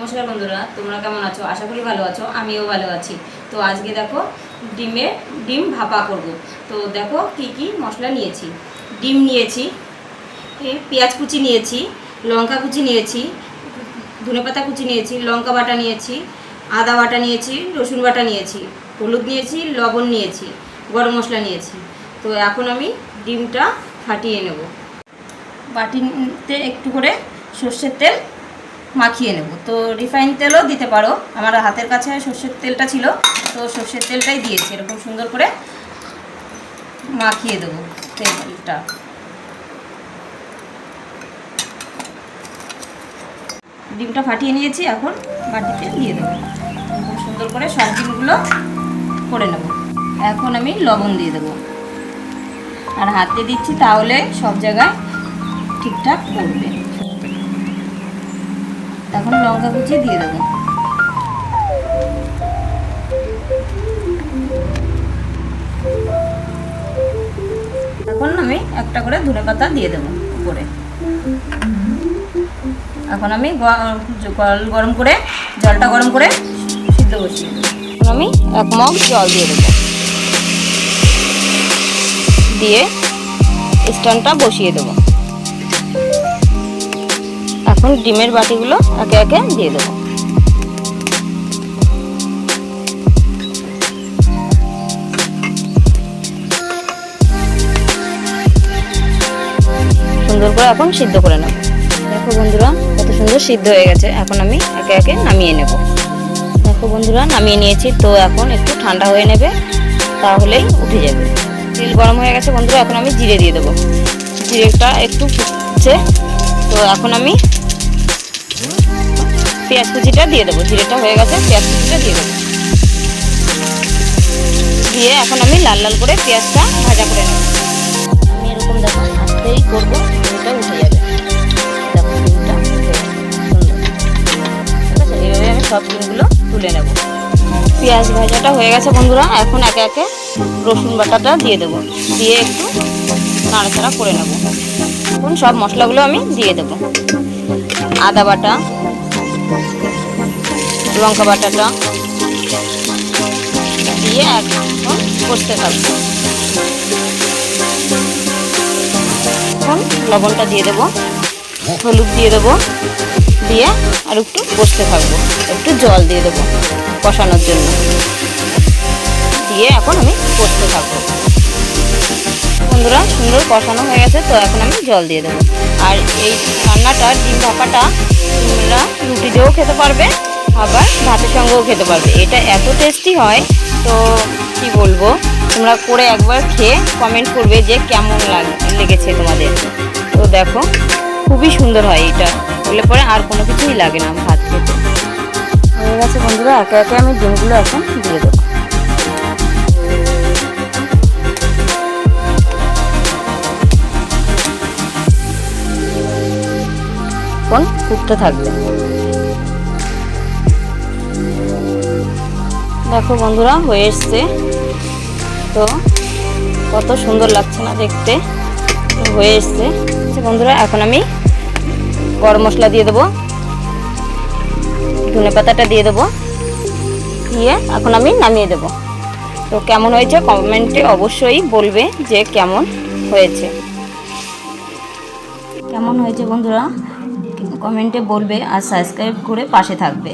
নমস্কার বন্ধুরা, তোমরা কেমন আছো? আশা করি ভালো আছো, আমিও ভালো আছি। তো আজকে দেখো ডিম ভাপা করব। তো দেখো কি কি মশলা নিয়েছি। ডিম নিয়েছি, পেঁয়াজ কুচি নিয়েছি, লঙ্কা কুচি নিয়েছি, ধনেপাতা কুচি নিয়েছি, লঙ্কা বাটা নিয়েছি, আদা বাটা নিয়েছি, রসুন বাটা নিয়েছি, হলুদ নিয়েছি, লবণ নিয়েছি, গরম মশলা নিয়েছি। তো এখন আমি ডিমটা ফাটিয়ে নেব। বাটিতে একটু করে সর্ষের তেল মাখিয়ে নেব। তো রিফাইন তেলও দিতে পারো, আমার হাতের কাছে সর্ষের তেলটা ছিল, তো সর্ষের তেলটাই দিয়েছি। এরকম সুন্দর করে মাখিয়ে দেবো তেলটা। ডিমটা ফাটিয়ে নিয়েছি, এখন বাটিতে দিয়ে দেবো। খুব সুন্দর করে সব ডিমগুলো করে নেব। এখন আমি লবণ দিয়ে দেবো, আর হাতে দিচ্ছি, তাহলে সব জায়গায় ঠিকঠাক পড়বে। এখন লঙ্কা কুচি দিয়ে দেবো। এখন আমি একটা করে ধনেপাতা দিয়ে দেবো উপরে। এখন আমি গরম করে জলটা গরম করে সিদ্ধ বসিয়ে দেবো। এখন আমি 1 মগ জল দিয়ে দেবো, দিয়ে স্ট্যান্ডটা বসিয়ে দেবো। এখন ডিমের বাটিগুলো একে একে দিয়ে দেবো। সুন্দর করে এখন সিদ্ধ করে নেব। দেখো বন্ধুরা, কত সুন্দর সিদ্ধ হয়ে গেছে। এখন আমি একে একে নামিয়ে নেব। দেখো বন্ধুরা, নামিয়ে নিয়েছি। তো এখন একটু ঠান্ডা হয়ে নেবে, তাহলেই উঠে যাবে। তেল গরম হয়ে গেছে বন্ধুরা, এখন আমি জিরে দিয়ে দেবো। জিরেটা একটু ফুটছে, তো এখন আমি পেঁয়াজ কুচিটা দিয়ে দেবো। জিরেটা হয়ে গেছে, পেঁয়াজ কুচিটা দিয়ে দেবো। দিয়ে এখন আমি লাল লাল করে পেঁয়াজটা ভাজা করে নেব। আমি এরকম দেখো আস্তেই করবো, ডিমটা উঠে যাবে। দেখো ডিমটা উঠে যাবে সুন্দর, ঠিক আছে। এইভাবে আমি সব ডিমগুলো তুলে নেব। পেঁয়াজ ভাজাটা হয়ে গেছে বন্ধুরা, এখন একে একে রসুন বাটাটা দিয়ে দেবো। দিয়ে একটু নাড়াচাড়া করে নেব। এখন সব মশলাগুলো আমি দিয়ে দেবো। আদা বাটা, লঙ্কা বাটাটা দিয়ে এখন কষতে থাকবো। এখন লবণটা দিয়ে দেবো, হলুদ দিয়ে দেবো, দিয়ে আর একটু কষতে থাকবো। একটু জল দিয়ে দেবো কষানোর জন্য, দিয়ে এখন আমি কষতে থাকবো। বন্ধুরা, সুন্দর কষানো হয়ে গেছে, তো এখন আমি জল দিয়ে দেবো। আর এই রান্নাটা, ডিম ভাপাটা তোমরা রুটি দিয়েও খেতে পারবে, আবার ভাতের সঙ্গেও খেতে পারবে। এটা এত টেস্টি হয়, তো কি বলবো, তোমরা করে একবার খেয়ে কমেন্ট করবে যে কেমন লেগেছে তোমাদের। তো দেখো, খুবই সুন্দর হয় এটা, বলে পরে আর কোনো কিছুই লাগে না ভাত খেতে। হয়ে গেছে বন্ধুরা, একে একে আমি ডিমগুলো এখন দিয়ে দেবো। এখন ফুটতে থাকবে। দেখো বন্ধুরা, হয়ে এসছে। তো কত সুন্দর লাগছে না দেখতে, হয়ে এসছে বন্ধুরা। এখন আমি গরম মশলা দিয়ে দেবো, ধনেপাতাটা দিয়ে দেবো, দিয়ে এখন আমি নামিয়ে দেবো। তো কেমন হয়েছে কমেন্টে অবশ্যই বলবে যে কেমন হয়েছে। কেমন হয়েছে বন্ধুরা কমেন্টে বলবে, আর সাবস্ক্রাইব করে পাশে থাকবে।